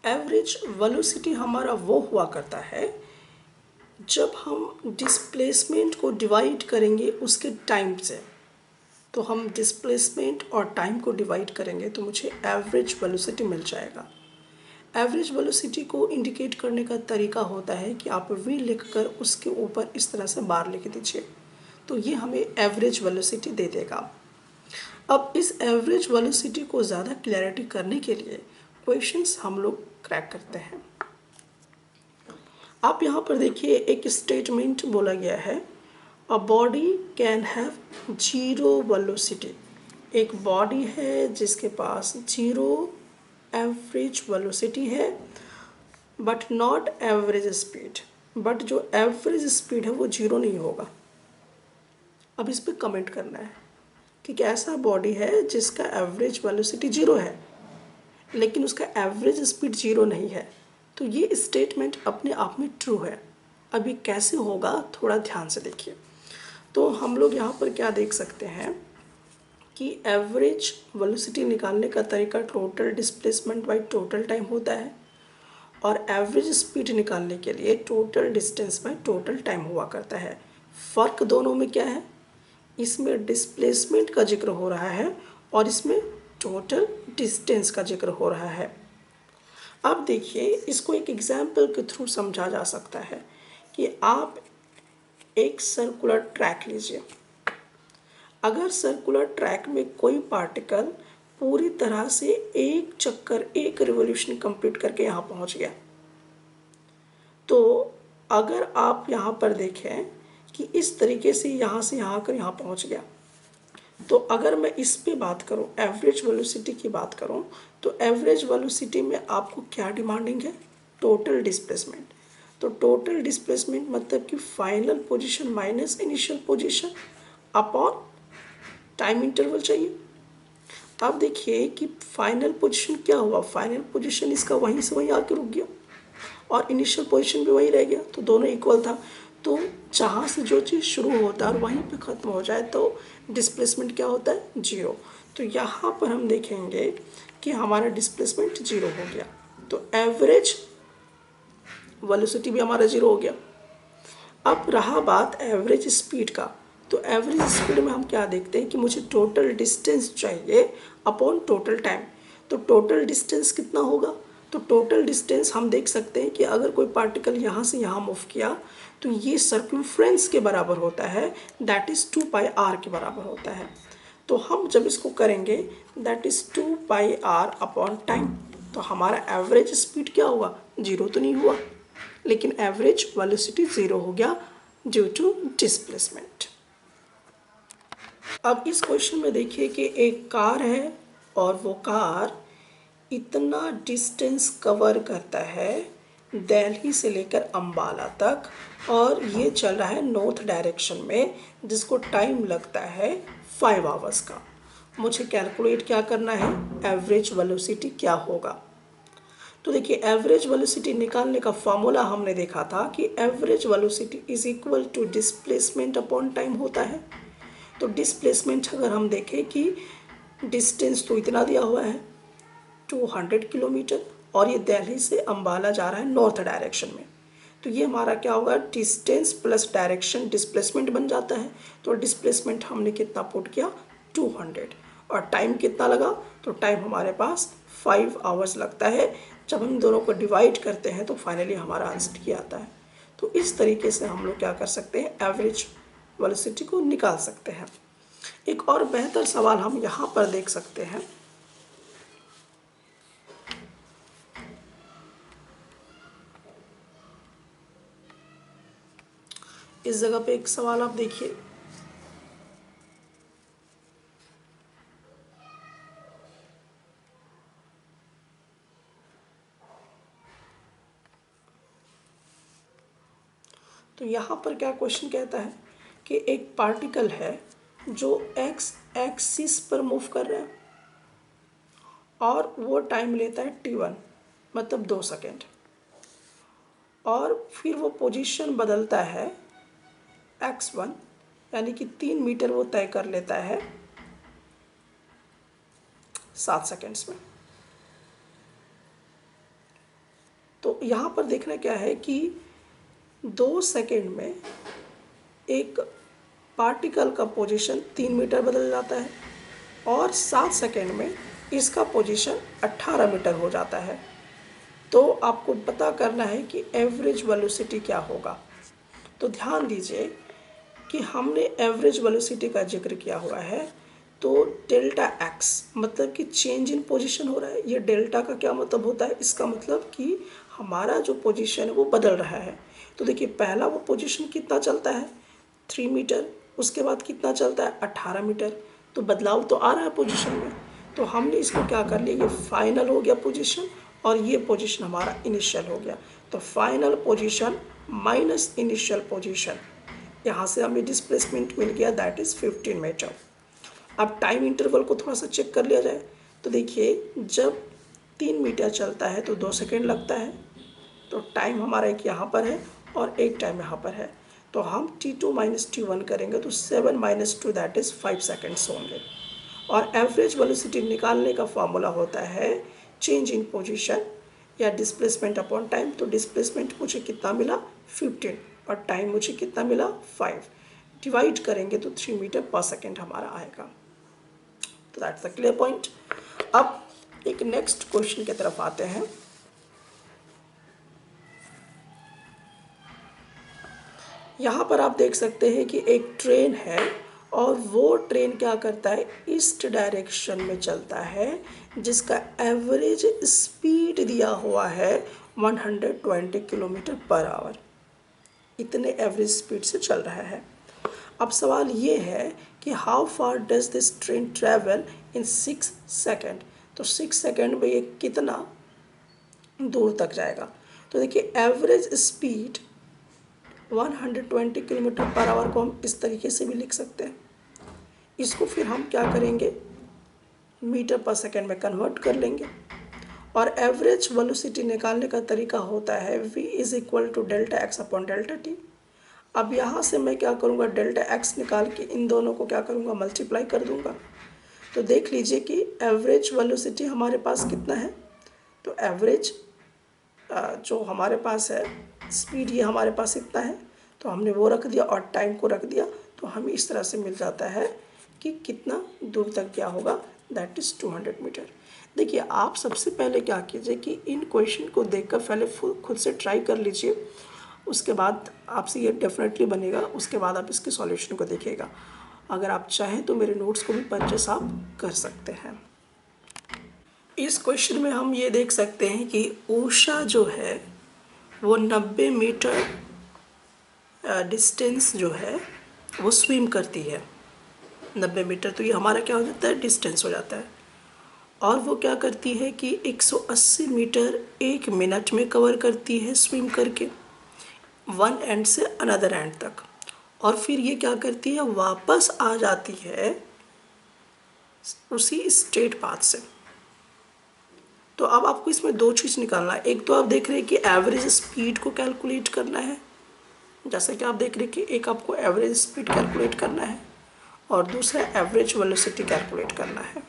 Average velocity हमारा वो हुआ करता है जब हम डिस्प्लेसमेंट को डिवाइड करेंगे उसके टाइम से। तो हम डिस्प्लेसमेंट और टाइम को डिवाइड करेंगे तो मुझे एवरेज वेलोसिटी मिल जाएगा। एवरेज वेलोसिटी को इंडिकेट करने का तरीका होता है कि आप v लिखकर उसके ऊपर इस तरह से बार लिख दीजिए, तो ये हमें एवरेज वेलोसिटी दे देगा। अब इस एवरेज वेलोसिटी को ज़्यादा क्लैरिटी करने के लिए क्वेश्चंस हम लोग क्रैक करते हैं। आप यहाँ पर देखिए एक स्टेटमेंट बोला गया है, a body can have zero velocity. एक बॉडी है जिसके पास जीरो एवरेज वेलोसिटी है but not average speed. But जो एवरेज स्पीड है वो जीरो नहीं होगा। अब इस पर कमेंट करना है कि कैसा बॉडी है जिसका एवरेज वेलोसिटी जीरो है लेकिन उसका एवरेज स्पीड जीरो नहीं है। तो ये स्टेटमेंट अपने आप में ट्रू है। अब ये कैसे होगा थोड़ा ध्यान से देखिए। तो हम लोग यहाँ पर क्या देख सकते हैं कि एवरेज वेलोसिटी निकालने का तरीका total displacement by total time होता है और एवरेज स्पीड निकालने के लिए total distance by total time हुआ करता है। फ़र्क दोनों में क्या है, इसमें डिस्प्लेसमेंट का जिक्र हो रहा है और इसमें टोटल डिस्टेंस का जिक्र हो रहा है। अब देखिए इसको एक एग्जाम्पल के थ्रू समझा जा सकता है कि आप एक सर्कुलर ट्रैक लीजिए। अगर सर्कुलर ट्रैक में कोई पार्टिकल पूरी तरह से एक चक्कर एक रिवोल्यूशन कंप्लीट करके यहाँ पहुँच गया, तो अगर आप यहाँ पर देखें कि इस तरीके से यहाँ आकर यहाँ पहुँच गया, तो अगर मैं इस पे बात करूँ, एवरेज वेलोसिटी की बात करूँ, तो एवरेज वेलोसिटी में आपको क्या डिमांडिंग है, टोटल डिस्प्लेसमेंट। तो टोटल डिस्प्लेसमेंट मतलब कि final position minus initial position upon time interval चाहिए। अब देखिए कि फाइनल पोजीशन क्या हुआ, फाइनल पोजीशन इसका वहीं से वहीं आके रुक गया और इनिशियल पोजीशन भी वहीं रह गया, तो दोनों इक्वल था। तो जहाँ से जो चीज़ शुरू होता है और वहीं पे ख़त्म हो जाए तो डिस्प्लेसमेंट क्या होता है, जीरो। तो यहाँ पर हम देखेंगे कि हमारा डिस्प्लेसमेंट जीरो हो गया, तो एवरेज वेलोसिटी भी हमारा जीरो हो गया। अब रहा बात एवरेज स्पीड का, तो एवरेज स्पीड में हम क्या देखते हैं कि मुझे टोटल डिस्टेंस चाहिए अपॉन टोटल टाइम। तो टोटल डिस्टेंस कितना होगा, तो टोटल डिस्टेंस हम देख सकते हैं कि अगर कोई पार्टिकल यहाँ से यहाँ मूव किया तो ये सर्कमफ्रेंस के बराबर होता है, दैट इज़ 2πr के बराबर होता है। तो हम जब इसको करेंगे that is 2πr upon time, तो हमारा एवरेज स्पीड क्या हुआ, जीरो तो नहीं हुआ लेकिन एवरेज वेलोसिटी ज़ीरो हो गया ड्यू टू डिस्प्लेसमेंट। अब इस क्वेश्चन में देखिए कि एक कार है और वो कार इतना डिस्टेंस कवर करता है दिल्ली से लेकर अंबाला तक और ये चल रहा है नॉर्थ डायरेक्शन में, जिसको टाइम लगता है 5 आवर्स का। मुझे कैलकुलेट क्या करना है, एवरेज वेलोसिटी क्या होगा। तो देखिए एवरेज वेलोसिटी निकालने का फॉर्मूला हमने देखा था कि average velocity is equal to displacement upon time होता है। तो डिस्प्लेसमेंट अगर हम देखें कि डिस्टेंस तो इतना दिया हुआ है 200 किलोमीटर और ये दिल्ली से अंबाला जा रहा है नॉर्थ डायरेक्शन में, तो ये हमारा क्या होगा, डिस्टेंस प्लस डायरेक्शन डिस्प्लेसमेंट बन जाता है। तो डिस्प्लेसमेंट हमने कितना पुट किया, 200, और टाइम कितना लगा, तो टाइम हमारे पास 5 आवर्स लगता है। जब हम दोनों को डिवाइड करते हैं तो फाइनली हमारा आंसर ये आता है। तो इस तरीके से हम लोग क्या कर सकते हैं, एवरेज वेलोसिटी को निकाल सकते हैं। एक और बेहतर सवाल हम यहाँ पर देख सकते हैं। इस जगह पे एक सवाल आप देखिए, तो यहाँ पर क्या क्वेश्चन कहता है कि एक पार्टिकल है जो एक्स एक्सिस पर मूव कर रहा है और वो टाइम लेता है t1 मतलब 2 सेकेंड, और फिर वो पोजीशन बदलता है x1 यानी कि 3 मीटर वो तय कर लेता है 7 सेकेंड्स में। यहाँ पर देखना क्या है कि 2 सेकेंड में एक पार्टिकल का पोजीशन 3 मीटर बदल जाता है और 7 सेकेंड में इसका पोजीशन 18 मीटर हो जाता है। तो आपको पता करना है कि एवरेज वेलोसिटी क्या होगा। तो ध्यान दीजिए कि हमने एवरेज वेलोसिटी का जिक्र किया हुआ है, तो डेल्टा एक्स मतलब कि चेंज इन पोजीशन हो रहा है। ये डेल्टा का क्या मतलब होता है, इसका मतलब कि हमारा जो पोजीशन है वो बदल रहा है। तो देखिए पहला वो पोजीशन कितना चलता है 3 मीटर, उसके बाद कितना चलता है 18 मीटर, तो बदलाव तो आ रहा है पोजीशन में। तो हमने इसको क्या कर लिया, ये फाइनल हो गया पोजीशन और ये पोजीशन हमारा इनिशियल हो गया। तो final position minus initial position, यहाँ से हमें डिस्प्लेसमेंट मिल गया, दैट इज़ 15 मीटर। अब टाइम इंटरवल को थोड़ा सा चेक कर लिया जाए, तो देखिए जब 3 मीटर चलता है तो 2 सेकेंड लगता है, तो टाइम हमारा एक यहाँ पर है और एक टाइम यहाँ पर है। तो हम t2 माइनस t1 करेंगे तो 7 माइनस 2 दैट इज़ 5 सेकेंड्स होंगे। और एवरेज वेलोसिटी निकालने का फॉर्मूला होता है चेंज इन पोजीशन या डिस्प्लेसमेंट अपॉन टाइम। तो डिस्प्लेसमेंट मुझे कितना मिला 15 और टाइम मुझे कितना मिला 5, डिवाइड करेंगे तो 3 मीटर पर सेकेंड हमारा आएगा। तो दैट्स द क्लियर पॉइंट। अब एक नेक्स्ट क्वेश्चन की तरफ आते हैं। यहाँ पर आप देख सकते हैं कि एक ट्रेन है और वो ट्रेन क्या करता है, ईस्ट डायरेक्शन में चलता है, जिसका एवरेज स्पीड दिया हुआ है 120 किलोमीटर पर आवर। इतने एवरेज स्पीड से चल रहा है। अब सवाल ये है कि how far does this train travel in 6 second. तो 6 सेकेंड में ये कितना दूर तक जाएगा। तो देखिए average speed 120 kilometre per hour को हम इस तरीके से भी लिख सकते हैं। इसको फिर हम क्या करेंगे, मीटर पर सेकेंड में कन्वर्ट कर लेंगे। और एवरेज वेलोसिटी निकालने का तरीका होता है v is equal to delta X upon delta T. अब यहाँ से मैं क्या करूँगा, डेल्टा एक्स निकाल के इन दोनों को क्या करूँगा, मल्टीप्लाई कर दूँगा। तो देख लीजिए कि एवरेज वेलोसिटी हमारे पास कितना है। तो एवरेज जो हमारे पास है स्पीड, ये हमारे पास इतना है, तो हमने वो रख दिया और टाइम को रख दिया, तो हमें इस तरह से मिल जाता है कि कितना दूर तक क्या होगा, दैट इज़ 200 मीटर। देखिए आप सबसे पहले क्या कीजिए कि इन क्वेश्चन को देखकर पहले खुद से ट्राई कर लीजिए, उसके बाद आपसे ये डेफिनेटली बनेगा, उसके बाद आप इसके सॉल्यूशन को देखिएगा। अगर आप चाहें तो मेरे नोट्स को भी परचेस आप कर सकते हैं। इस क्वेश्चन में हम ये देख सकते हैं कि उषा जो है वो 90 मीटर डिस्टेंस जो है वो स्विम करती है। 90 मीटर तो ये हमारा क्या हो जाता है, डिस्टेंस हो जाता है। और वो क्या करती है कि 180 मीटर 1 मिनट में कवर करती है स्विम करके, वन एंड से अनदर एंड तक। और फिर ये क्या करती है, वापस आ जाती है उसी स्ट्रेट पाथ से। तो अब आपको इसमें 2 चीज़ निकालना है। एक तो आप देख रहे हैं कि एवरेज स्पीड को कैलकुलेट करना है, जैसे कि आप देख रहे हैं कि एक आपको एवरेज स्पीड कैलकुलेट करना है और दूसरा एवरेज वेलोसिटी कैलकुलेट करना है।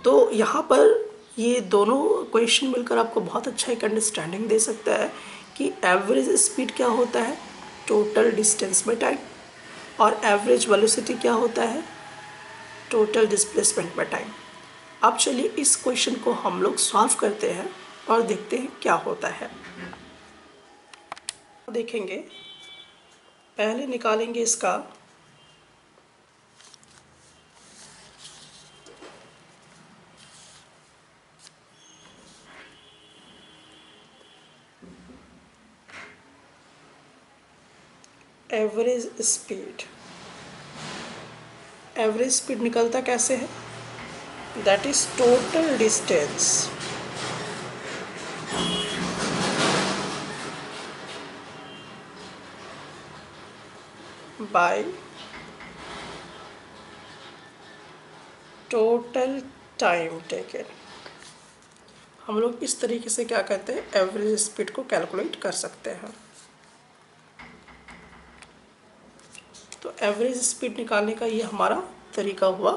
तो यहाँ पर ये दोनों क्वेश्चन मिलकर आपको बहुत अच्छा एक अंडरस्टैंडिंग दे सकता है कि एवरेज स्पीड क्या होता है, टोटल डिस्टेंस में टाइम, और एवरेज वेलोसिटी क्या होता है, टोटल डिस्प्लेसमेंट में टाइम। अब चलिए इस क्वेश्चन को हम लोग सॉल्व करते हैं और देखते हैं क्या होता है। देखेंगे, पहले निकालेंगे इसका एवरेज स्पीड। एवरेज स्पीड निकलता कैसे है, that is total distance by total time taken. हम लोग इस तरीके से क्या कहते हैं, एवरेज स्पीड को कैलकुलेट कर सकते हैं। तो एवरेज स्पीड निकालने का ये हमारा तरीका हुआ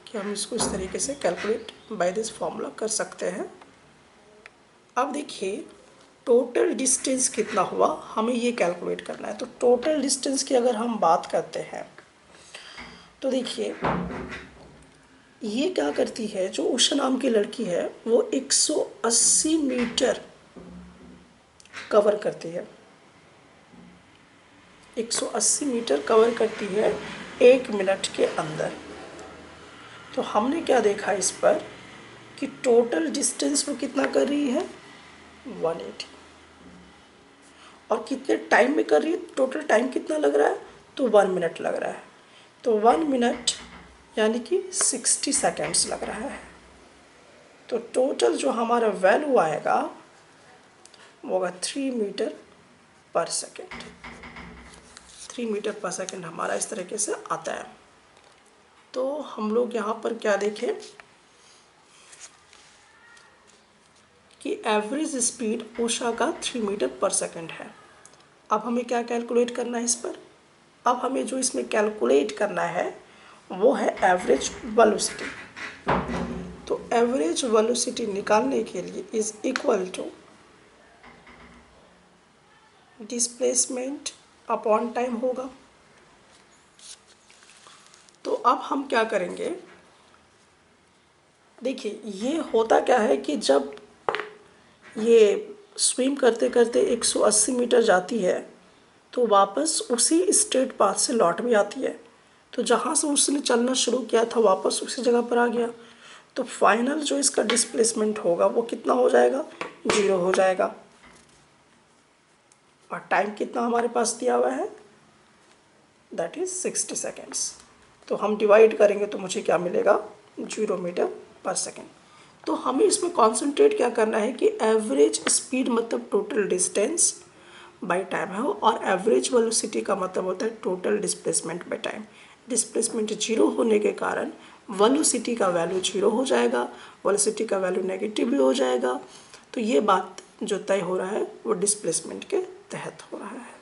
कि हम इसको इस तरीके से कैलकुलेट बाय दिस फॉर्मूला कर सकते हैं। अब देखिए टोटल डिस्टेंस कितना हुआ, हमें ये कैलकुलेट करना है। तो टोटल डिस्टेंस की अगर हम बात करते हैं तो देखिए ये क्या करती है, जो उषा नाम की लड़की है वो 180 मीटर कवर करती है, 180 मीटर कवर करती है 1 मिनट के अंदर। तो हमने क्या देखा इस पर कि टोटल डिस्टेंस वो कितना कर रही है, 180। और कितने टाइम में कर रही है, टोटल टाइम कितना लग रहा है, तो 1 मिनट लग रहा है। तो 1 मिनट यानी कि 60 सेकेंड्स लग रहा है। तो टोटल जो हमारा वैल्यू आएगा वो होगा 3 मीटर पर सेकेंड। 3 मीटर पर सेकेंड हमारा इस तरीके से आता है। तो हम लोग यहाँ पर क्या देखें कि एवरेज स्पीड उषा का 3 मीटर पर सेकेंड है। अब हमें क्या कैलकुलेट करना है इस पर, अब हमें जो इसमें कैलकुलेट करना है वो है एवरेज वेलोसिटी। तो एवरेज वेलोसिटी निकालने के लिए is equal to displacement upon time होगा। तो अब हम क्या करेंगे, देखिए ये होता क्या है कि जब ये स्विम करते करते 180 मीटर जाती है तो वापस उसी स्ट्रेट पाथ से लौट भी आती है। तो जहाँ से उसने चलना शुरू किया था वापस उसी जगह पर आ गया। तो फाइनल जो इसका डिस्प्लेसमेंट होगा वो कितना हो जाएगा, 0 हो जाएगा। और टाइम कितना हमारे पास दिया हुआ है, दैट इज 60 सेकेंड्स। तो हम डिवाइड करेंगे तो मुझे क्या मिलेगा, 0 मीटर पर सेकेंड। तो हमें इसमें कॉन्सेंट्रेट क्या करना है कि एवरेज स्पीड मतलब टोटल डिस्टेंस बाय टाइम है, और एवरेज वेलोसिटी का मतलब होता है total displacement by time. Displacement 0 होने के कारण वेलोसिटी का वैल्यू 0 हो जाएगा, वेलोसिटी का वैल्यू नेगेटिव भी हो जाएगा। तो ये बात जो तय हो रहा है वो डिस्प्लेसमेंट के तहत हो रहा है।